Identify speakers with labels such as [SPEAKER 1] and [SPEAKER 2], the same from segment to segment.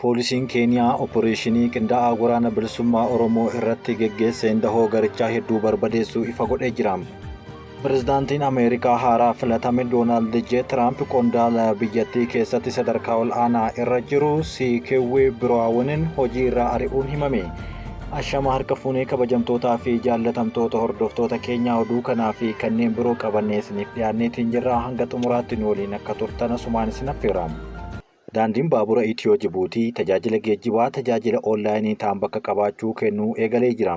[SPEAKER 1] Poolisiin Keeniyaa Operaashinii Qindaa'aa Waraana Bilisummaa Oromoo irratti geggeesseen dahoo garichaa hedduu barbadeessuu ifa godhee jira. Pireezidaantiin Ameerikaa haaraa filatame Doonaald J. Tiraamp qondaala biyyattii keessatti sadarkaa ol aanaa irra jiru Siikewwii Biraawuniin hojii irraa ari'uun himame. Ashama harka fuunee kabajamtootaa fi jaallatamtoota hordoftoota keenyaa oduu kanaa fi kanneen biroo qabannee isiniif dhiyaanneetiin jirra. Hanga xumuraatti nu waliin akka turtan asumaan isin affeerra. Daandiin baabura Itiyoo Jibuutii tajaajila geejjibaa tajaajila onlaayinii ta'an bakka qabaachuu kennuu eegalee jira.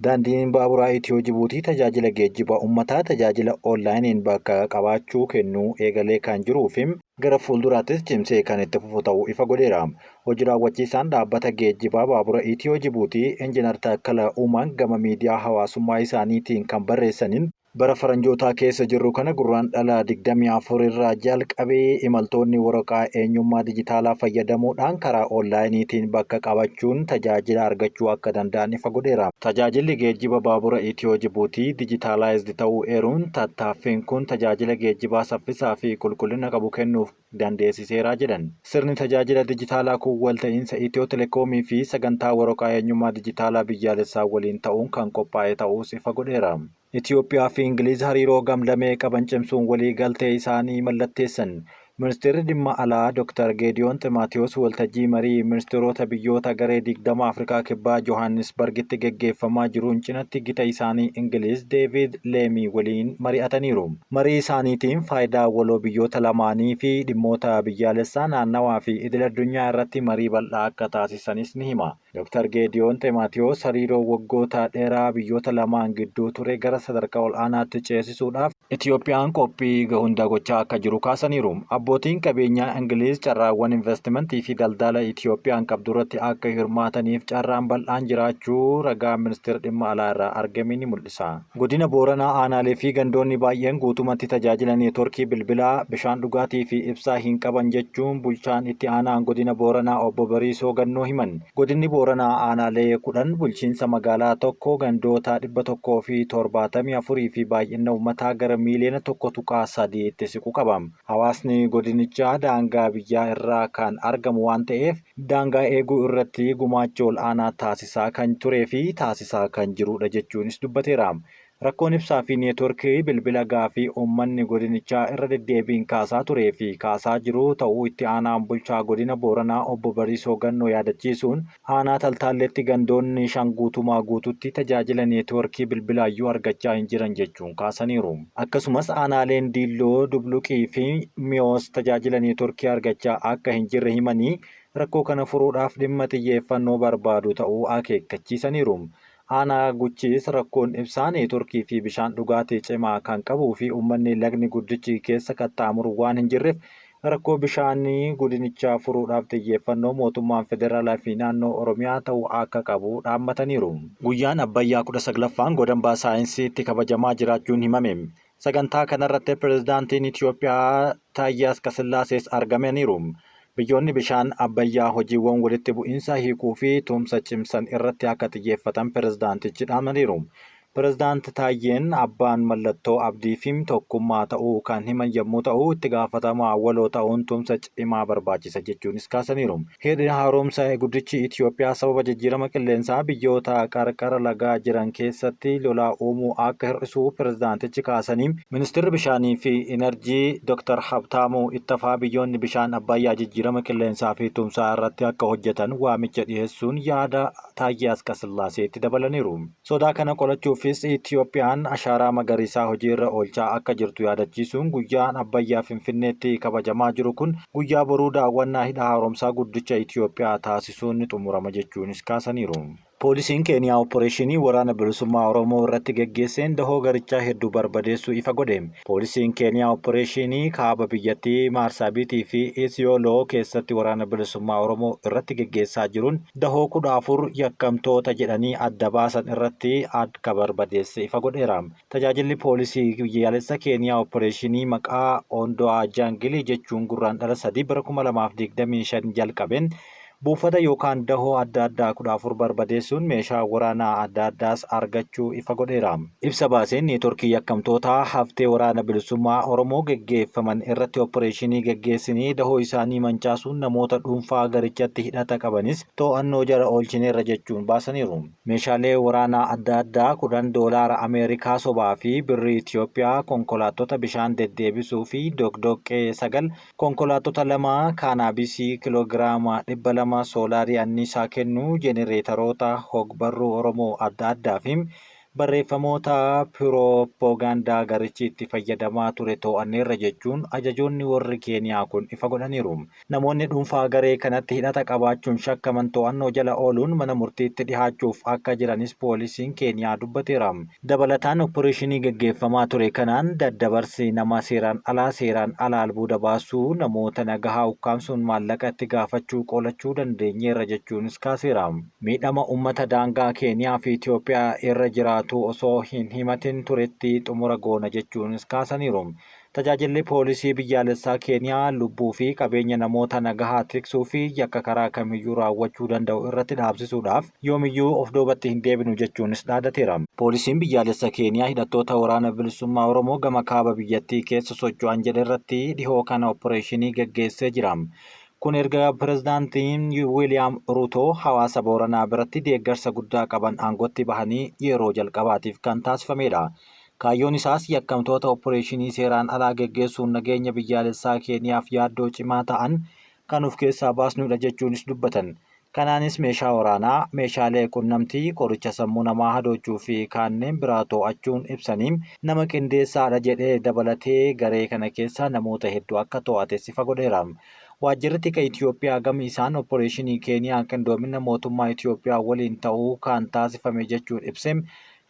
[SPEAKER 1] Daandiin baaburaa Itiyoo Jibuutii tajaajila geejjibaa uummataa tajaajila onlaayiniin bakka qabaachuu kennuu eegalee kan jiruu fi gara fuulduraattis cimsee kan itti fufu ta'uu ifa godheera. Hojii raawwachiisaan dhaabbata geejjibaa baabura Itiyoo Jibuutii Injiinar Taakkala Uumaan gama miidiyaa hawaasummaa isaaniitiin kan barreessaniin bara faranjootaa keessa jirru kana gurraandhala 24 irraa jalqabee imaltoonni waraqaa eenyummaa dijitaalaa fayyadamuudhaan karaa onlaayiniitiin bakka qabachuun tajaajila argachuu akka danda'an ifa godheera. Tajaajilli geejjiba baabura Itiyoo Jibuutii dijitaalaayizd ta'uu eeruun tattaaffiin kun tajaajila geejjibaa saffisaa fi qulqullina qabu kennuuf dandeessiseera jedhan. Sirni tajaajila dijitaalaa kun walta'iinsa Itiyoo Telekoomii fi sagantaa waraqaa eenyummaa dijitaalaa biyyaalessaa waliin ta'uun kan qophaa'e ta'uus ifa godheera. Itoophiyaa fi Ingiliz hariiroo gamlamee qaban cimsuun walii galtee isaanii mallatteessan. Ministeerri dhimma alaa Dr. Geediyoon Ximaatiyoos waltajjii marii ministeerota biyyoota garee 20 Afrikaa kibbaa Johannesburgitti geggeeffamaa jiruun cinatti gita isaanii Ingiliz Deevid Leemii waliin mari'ataniiru. Marii isaaniitiin faayidaa waloo biyyoota lamaanii fi dhimmoota biyyaalessaa naannawaa fi idil-addunyaa irratti marii bal'aa akka taasisanis ni hima. Dr. Geediyoon Ximaatiyoos hariiroo waggoota dheeraa biyyoota lamaan gidduu ture gara sadarkaa ol aanaatti ceesisuudhaaf Itoophiyaan qophii hunda gochaa akka jiru kaasaniiru. Abbootiin qabeenyaa Ingiliz carraawwan investimentii fi daldala Itoophiyaan qabdu irratti akka hirmaataniif carraan bal'aan jiraachuu ragaa ministeera dhimma alaa irraa argame ni mul'isa. Godina Booranaa aanaalee fi gandoonni baay'een guutumatti tajaajila neetwoorkii bilbilaa, bishaan dhugaatii fi ibsaa hin qaban jechuun bulchaan itti aanaan godina Booranaa obbo Bariisoo Gannoo himan. Godinni Booranaa aanaalee 10 bulchiinsa magaalaa tokko gandoota 174 fi baay'ina uummataa gara miiliyoona 1.3 siqu qaba. Hawaasni godinichaa daangaa biyyaa irraa kan argamu waan ta'eef daangaa eeguu irratti gumaacha ol aanaa taasisaa kan turee fi taasisaa kan jirudha jechuunis dubbateera. Rakkoon ibsaa fi neetwoorkii bilbila gaafii uummanni godinichaa irra deddeebiin kaasaa turee fi kaasaa jiru ta'uu itti aanaan bulchaa godina Booranaa obbo Bariisoo Gannoo yaadachiisuun aanaa Taltaalleetti gandoonni 5 guutumaa guututti tajaajila neetwoorkii bilbilaayyuu argachaa hin jiran jechuun kaasaniiru. Akkasumas aanaaleen Diilloo, Dubluqii fi Miyoos tajaajila neetwoorkii argachaa akka hin jirre himanii rakkoo kana furuudhaaf dhimma xiyyeeffannoo barbaadu ta'uu akeekkachiisaniiru. Aanaa Guchiis rakkoon ibsaa neetwoorkii fi bishaan dhugaatii cimaa kan qabuu fi uummanni lagni guddichi keessa qaxxaamuru waan hin jirreef rakkoo bishaanii godinichaa furuudhaaf xiyyeeffannoo mootummaan federaalaa fi naannoo Oromiyaa ta'uu akka qabu dhaammataniiru. Guyyaan Abbayyaa 19ffaan Godambaa Saayinsiitti kabajamaa jiraachuun himame. Sagantaa kanarratti pireezidaantiin Itoophiyaa Taayyee Asqasillaasees argamaniiru. Biyyoonni bishaan Abbayyaa hojiiwwan walitti bu'iinsa hiikuu fi tumsa cimsan irratti akka xiyyeeffatan pireezidaantichi dhaamaniiru. Pireezidaanti Taayyeen abbaan mallattoo abdii fi tokkummaa ta'uu kan himan yommuu ta'u itti gaafatamaa waloo ta'uun tumsa cimaa barbaachisa jechuunis kaasaniiru. Hidhi haaromsa guddichi Itoophiyaa sababa jijjiirama qilleensaa biyyoota qarqara lagaa jiran keessatti lolaa uumuu akka hir'isu pireezidaantichi kaasanii ministeerri bishaanii fi inerjii Dr. Habtaamuu Ittafaa biyyoonni bishaan Abbayyaa jijjiirama qilleensaa fi tumsaa irratti akka hojjetan waamicha dhiyeessuun yaada Taayyee Asqasillaaseetti dabalaniiru. Sodaa kana qolachuuf Itoophiyaan ashaaraa magariisaa hojiirra oolchaa akka jirtu yaadachiisuun guyyaan Abbayyaa Finfinneetti kabajamaa jiru kun guyyaa boruu daawwannaa hidha haaromsaa guddicha Itoophiyaa taasisuun ni xumurama jechuunis kaasaniiru. Poolisiin Keeniyaa Operaashinii Waraana Bilisummaa Oromoo irratti geggeesseen dahoo garichaa hedduu barbadeessuu ifa godhe. Poolisiin Keeniyaa Operaashinii kaaba biyyattii Marsaabiitii fi Isiyooloo keessatti Waraana Bilisummaa Oromoo irratti geggeessaa jiruun dahoo 14 yakkamtoota jedhanii adda baasan irratti akka barbadeesse ifa godheera. Tajaajilli poolisii biyyaalessa Keeniyaa Operaashinii maqaa Ondo'aa Jaangilii jechuun gurraandhala 3 bara 2025 jalqabeen Buufata yookaan dahoo adda addaa 14 barbadeessuun meeshaa waraanaa adda addaas argachuu ifa godheera. Ibsa baaseen neetworkii yakkamtootaa haftee waraana bilisummaa Oromoo geggeeffaman irratti operaashinii geggeessinii dahoo isaanii mancaasuun namoota dhuunfaa garichatti hidhata qabanis to'annoo jala oolchineerra jechuun baasaniiru. Meeshaalee waraanaa adda addaa $10 Ameerikaa sobaa fi birrii Itiyoophiyaa konkolaattota bishaan deddeebisuu fi dogdoqqee 9 konkolaattota 2 kaanaabisii kiloogiraama 200 soolaarii anniisaa kennuu jenereetaroota hogbarruu Oromoo adda addaa fi barreeffamoota piroopogaandaa garichi itti fayyadamaa ture to'anneerra jechuun ajajoonni warri Keeniyaa kun ifa godhaniiru. Namoonni dhuunfaa garee kanatti hidhata qabaachuun shakkaman to'annoo jala ooluun mana murtiitti dhihaachuuf akka jiranis poolisiin Keeniyaa dubbateera. Dabalataan operaashinii geggeeffamaa ture kanaan daddabarsi nama seeraan alaa albuuda baasuu namoota nagahaa ukkaamsuun maallaqa itti gaafachuu qolachuu dandeenyeerra jechuunis kaaseera. Miidhama uummata daangaa Keeniyaa fi Itiyoophiyaa irra jiraatu osoo hin himatin turetti xumura goona jechuunis kaasaniiru. Tajaajilli poolisii biyyaalessaa Keeniyaa lubbuu fi qabeenya namoota nagahaa tiksuu fi yakka karaa kamiyyuu raawwachuu danda'u irratti dhaabsisuudhaaf yoomiyyuu of duubatti hin deebinu jechuunis dhaadateera. Poolisiin biyyaalessaa Keeniyaa hidhattoota waraana bilisummaa Oromoo gama kaaba biyyattii keessa socho'an jedhe irratti dhihoo kana operaashinii geggeessee jira. Kun erga pirezidaantiin Wiiliyaam Ruutoo hawaasa Booranaa biratti deeggarsa guddaa qaban aangootti bahanii yeroo jalqabaatiif kan taasifamedha. Kaayyoon isaas yakkamtoota operaashinii seeraan alaa geggeessuun nageenya biyyaalessaa Keeniyaaf yaaddoo cimaa ta'an kan of keessaa baasnudha jechuunis dubbatan. Kanaanis meeshaa waraanaa, meeshaalee qunnamtii, qoricha sammuu namaa hadoochuu fi kanneen biraa to'achuun ibsaniin nama qindeessaadha jedhee dabalatee garee kana keessa namoota hedduu akka to'ates ifa godheera. Waajjirri tika Itiyoophiyaa gama isaan operaashinii Keeniyaa qindoomina mootummaa Itiyoophiyaa waliin ta'uu kan taasifame jechuun ibse.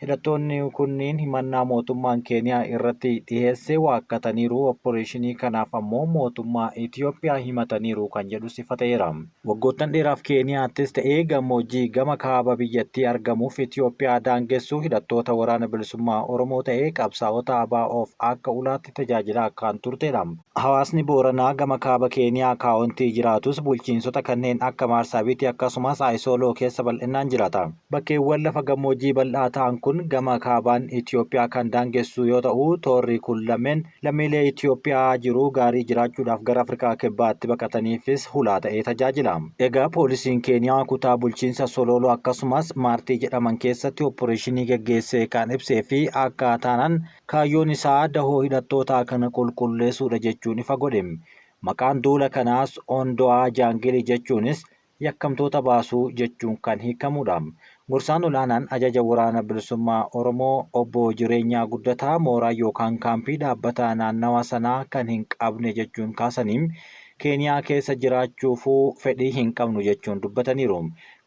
[SPEAKER 1] Hidhattoonni kunniin himannaa mootummaan Keeniyaa irratti dhiheesse waakkataniiru. Operaashinii kanaaf ammoo mootummaa Itiyoophiyaa himataniiru kan jedhus ifa ta'eera. Waggoottan dheeraaf Keeniyaattis ta'ee gammoojjii gama kaaba biyyattii argamuuf Itiyoophiyaa daangessuu hidhattoota waraana bilisummaa Oromoo ta'ee qabsaa'ota ABO'oof akka ulaatti tajaajilaa kan turtedha. Hawaasni Booranaa gama kaaba Keeniyaa kaawwantii jiraatus bulchiinsota kanneen akka Marsaabitii akkasumas Ayisooloo keessa bal'inaan jiraata. Bakkeewwan lafa gammoojjii bal'aa ta'an kun gama kaabaan Itiyoophiyaa kan daangessu yoo ta'u, toorri kun lameen lammiilee Itiyoophiyaa jiruu gaarii jiraachuudhaaf gara Afrikaa kibbaatti baqataniifis hulaa ta'ee tajaajila. Egaa poolisiin Keeniyaa kutaa bulchiinsa Sololoo akkasumas Maartii jedhaman keessatti operaashinii geggeessee kan ibsee fi akkaataanan kaayyoon isaa dahoo hidhattootaa kana qulqulleessuudha jechuun ifa godhe. Maqaan duula kanaas Ondo'aa Jaangilii jechuunis yakkamtoota baasuu jechuun kan hiikamudha. Gorsaan olaanaan ajaja waraana bilisummaa Oromoo obbo Jireenyaa Guddataa mooraa yookaan kaampii dhaabbataa naannawa sanaa kan hin qabne jechuun kaasaniin Keeniyaa keessa jiraachuufuu fedhii hin qabnu jechuun dubbataniiru.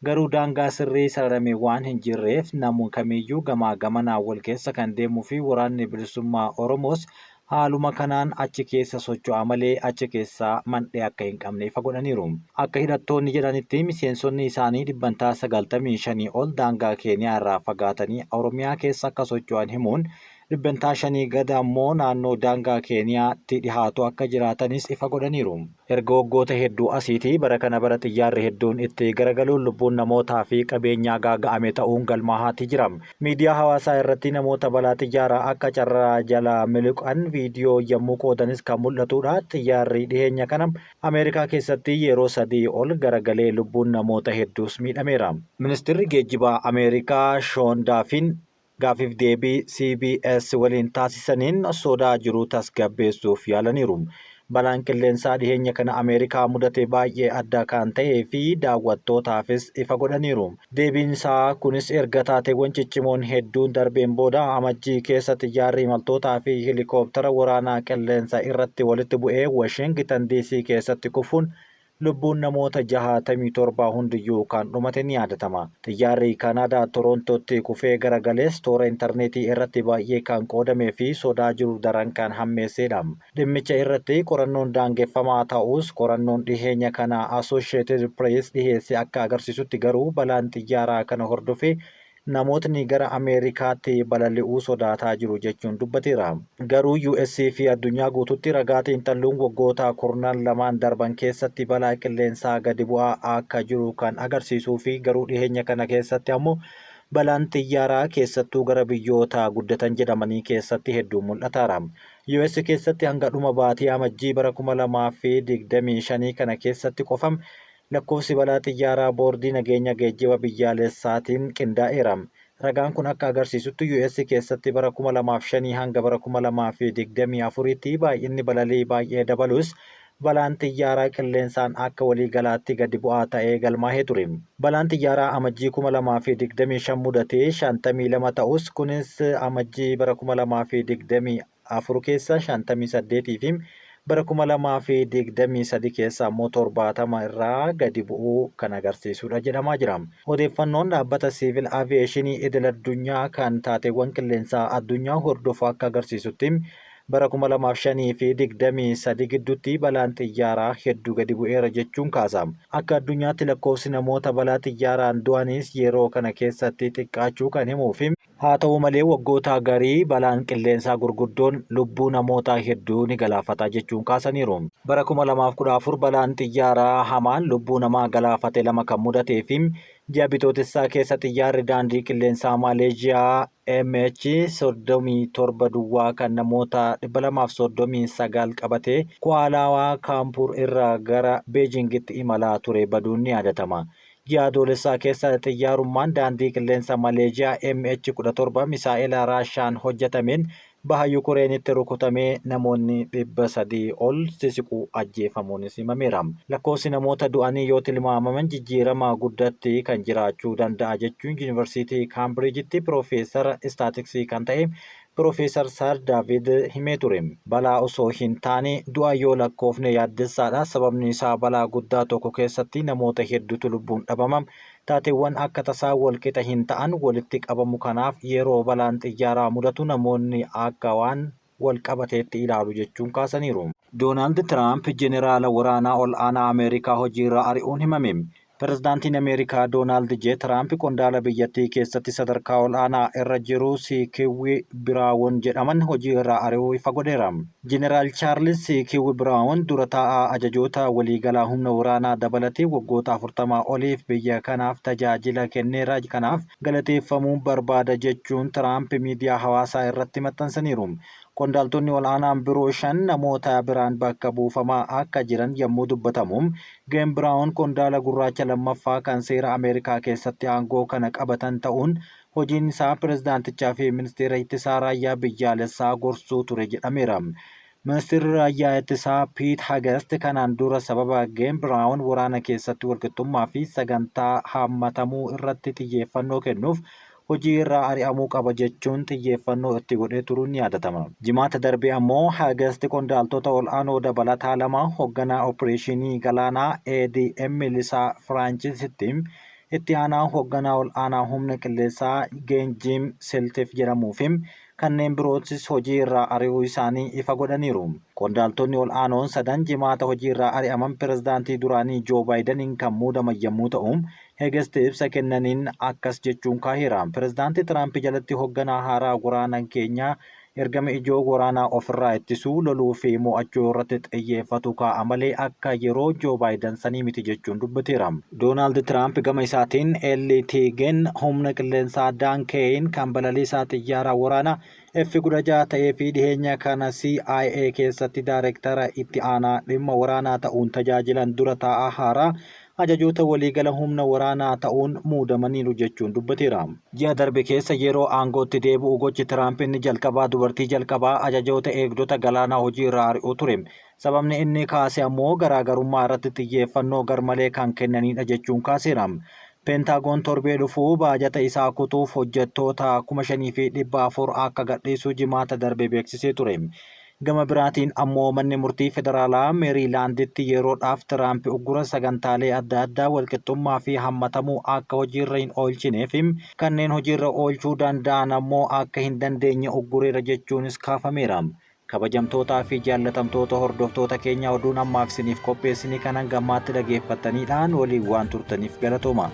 [SPEAKER 1] Garuu daangaa sirrii sararame waan hin jirreef namni kamiyyuu gamaa gamanaan wal keessa kan deemuu fi waraanni bilisummaa Oromoos haaluma kanaan achi keessa socho'a malee achi keessaa mandhee akka hin qabne ifa godhaniiru. Akka hidhattoonni jedhanitti miseensonni isaanii 95 ol daangaa Keeniyaa irraa fagaatanii Oromiyaa keessa akka socho'an himuun 500 gad ammoo naannoo daangaa Keeniyaatti dhihaatu akka jiraatanis ifa godhaniiru. Erga waggoota hedduu asiitii bara kana bara xiyyaarri hedduun itti garagaluun lubbuun namootaa fi qabeenyaa gaaga'ame ta'uun galmaahaatti jira. Miidiyaa hawaasaa irratti namoota balaa xiyyaaraa akka carraa jala miliqan viidiyoo yommuu qoodanis kan mul'atudha. Xiyyaarri dhiheenya kana Ameerikaa keessatti yeroo 3 ol garagalee lubbuun namoota hedduus miidhameera. Ministeerri geejjibaa Ameerikaa Shoon Daafin gaafiif deebii CBS waliin taasisaniin sodaa jiru tasgabbeessuuf yaalaniiru. Balaan qilleensaa dhiheenya kana Ameerikaa mudate baay'ee adda kan ta'ee fi daawwattootaafis ifa godhaniiru. Deebiinsaa kunis erga taateewwan ciccimoon hedduun darbeen booda amajjii keessa xiyyaarri imaltootaa fi helikooптara waraanaa qilleensa irratti walitti bu'ee Washington DC keessatti kufuun lubbuun namoota 67 hundiyyuu kan dhumate ni yaadatama. Xiyyaarri Kanaadaa Torontootti kufee garagalees toora intarneetii irratti baay'ee kan qoodamee fi sodaa jiru daran kan hammeessedha. Dhimmicha irratti qorannoon daangeffamaa ta'us qorannoon dhiheenya kana Associated Press dhiheesse akka agarsiisutti garuu balaan xiyyaaraa kana hordofee namootni gara Ameerikaatti balali'uu sodaataa jiru jechuun dubbateera. Garuu US fi addunyaa guutuutti ragaa xiinxalluun waggoota kurnan lamaan darban keessatti balaa qilleensaa gadi bu'aa akka jiru kan agarsiisuu fi garuu dhiheenya kana keessatti ammoo balaan xiyyaaraa keessattuu gara biyyoota guddatan jedhamanii keessatti hedduu mul'ataara. US keessatti hanga dhuma baatii amajjii bara 2025 kana keessatti qofam lakkoofsi balaa xiyyaaraa boordii nageenya geejjiba biyyaalessaatiin qindaa'eera. Ragaan kun akka agarsiisutti US keessatti bara 2005 hanga bara 2024tti baay'inni balalii baay'ee dabalus balaan xiyyaaraa qilleensaan akka waliigalaatti gadi bu'aa ta'ee galmaa'ee ture. Balaan xiyyaaraa amajjii 2025 mudatee 52 ta'us kunis amajjii bara 2024 keessa 58 fi bara 2023 keessa ammoo 70 irraa gadi bu'uu kan agarsiisudha jedhamaa jira. Odeeffannoon dhaabbata siivil aaviyeeshinii idil addunyaa kan taateewwan qilleensaa addunyaa hordofu akka agarsiisutti bara 2005 fi 23 gidduutti balaan xiyyaaraa hedduu gadi bu'eera jechuun kaasa. Akka addunyaatti lakkoofsi namoota balaa xiyyaaraan du'anis yeroo kana keessatti xiqqaachuu kan himuu fi haa ta'u malee waggoota garii balaan qilleensaa gurguddoon lubbuu namoota hedduu ni galaafata jechuun kaasaniiru. Bara 2014 balaan xiyyaaraa hamaan lubbuu namaa galaafate lama kan mudatee fi ji'a bitootessaa keessa xiyyaarri daandii qilleensaa Maaleeshiyaa MH37 duwwaa kan namoota 239 qabatee Kuaalaa Kaampur irraa gara Beejingitti imalaa ture baduun ni yaadatama. Ji'a adoolessaa keessa xiyyaarummaan daandii qilleensa Maaleeshiyaa MH17 misaa'ila Raashaan hojjetameen baha Yukureenitti rukutamee namoonni 300 ol sisiquu ajjeefamuunis himameera. Lakkoofsi namoota du'anii yoo tilmaamaman jijjiirama guddatti kan jiraachuu danda'a jechuun Yuunivarsiitii Kaambiriijitti Piroofeesar Istaatiksii kan ta'e Piroofeesar Saar Daavid himee ture. Balaa osoo hin taane du'a yoo lakkoofne yaaddessaadha. Sababni isaa balaa guddaa tokko keessatti namoota hedduutu lubbuun dhabama. Taateewwan akka tasaa walqixa hin ta'an walitti qabamu. Kanaaf yeroo balaan xiyyaaraa mudatu namoonni akka waan wal qabateetti ilaalu jechuun kaasaniiru. Doonaald Tiraamp jeneraala waraanaa ol aanaa Ameerikaa hojiirra ari'uun himame. Pirezidaantiin Ameerikaa Doonaald J. Tiraamp qondaala biyyattii keessatti sadarkaa ol aanaa irra jiru Siikiiwwi Biraawun jedhaman hojii irraa ari'uu ifa godheera. Jeneraal Chaarlis Siikiiwwi Biraawun dura taa'aa ajajoota waliigalaa humna waraanaa dabalatee waggoota 40 oliif biyya kanaaf tajaajila kenneera. Kanaaf galateeffamuu barbaada jechuun Tiraamp miidiyaa hawaasaa irratti maxxansaniiru. Qondaaltonni ol aanaan biroo 5 namoota biraan bakka buufamaa akka jiran yommuu dubbatamu, Geen Biraawun qondaala gurraacha lammaffaa kan seera Ameerikaa keessatti aangoo kana qabatan ta'uun hojiin isaa pirezidaantichaa fi ministeera ittisaa raayyaa biyyaalessaa gorsuu ture jedhameera. Ministeerri raayyaa ittisaa Piit Hagast kanaan dura sababa Geen Biraawun waraana keessatti walqixxummaa fi sagantaa haammatamuu irratti xiyyeeffannoo kennuuf hojii irraa ari'amuu qaba jechuun xiyyeeffannoo itti godhee turuun ni yaadatama. Jimaata darbe ammoo Hagast qondaaltota ol aanoo dabalataa 2 hoogganaa opereeshinii galaanaa ADM Lisaa Firaanchisitti itti aanaa hoogganaa ol aanaa humna qilleensaa Geenjiim Selteef jedhamuu fi kanneen birootis hojii irraa ari'uu isaanii ifa godhaniiru. Qondaaltonni ol aanoon 3 jimaata hojii irraa ari'aman pirezidaantii duraanii Joo Baayidaniin kan muudaman yommuu ta'u, Hagast ibsa kennaniin akkas jechuun kaaheera. Pirezidaantii Tiraamp jalatti hoogganaa haaraa waraanaa keenyaa ergama ijoo waraanaa ofirraa ittisuu loluu fi mo'achuu irratti xiyyeeffatu kaa'a malee akka yeroo Joo Baayidan sanii miti jechuun dubbateera. Doonaald Tiraamp gama isaatiin LTG'n humna qilleensaa Daankeeyin kan balaliisaa xiyyaaraa waraanaa F-16 ta'ee fi dhiheenya kana CIA keessatti daayireektara itti aanaa dhimma waraanaa ta'uun tajaajilan dura taa'aa haaraa ajajoota waliigala humna waraanaa ta'uun muudamaniiru jechuun dubbateera. Ji'a darbe keessa yeroo aangootti deebi'u gochi Tiraamp inni jalqabaa dubartii jalqabaa ajajoota eegdota galaanaa hojii irraa ari'uu ture. Sababni inni kaase ammoo garaagarummaa irratti xiyyeeffannoo garmalee kan kennanidha jechuun kaaseera. Peentaagoon torbee dhufuu baajata isaa kutuuf hojjettoota 5,400 akka gadhiisu jimaata darbe beeksisee ture. Gama biraatiin ammoo manni murtii federaalaa Meeriilaanditti yeroodhaaf Tiraamp uggura sagantaalee adda addaa walqixxummaa fi hammatamuu akka hojiirra hin oolchinee fi kanneen hojiirra oolchuu danda'an ammoo akka hin dandeenye uggureera jechuunis kaafameera. Kabajamtootaa fi jaallatamtoota hordoftoota keenya oduun ammaaf isiniif qopheessine kanan gammaatti dhageeffataniidhaan waliin waan turtaniif galatooma.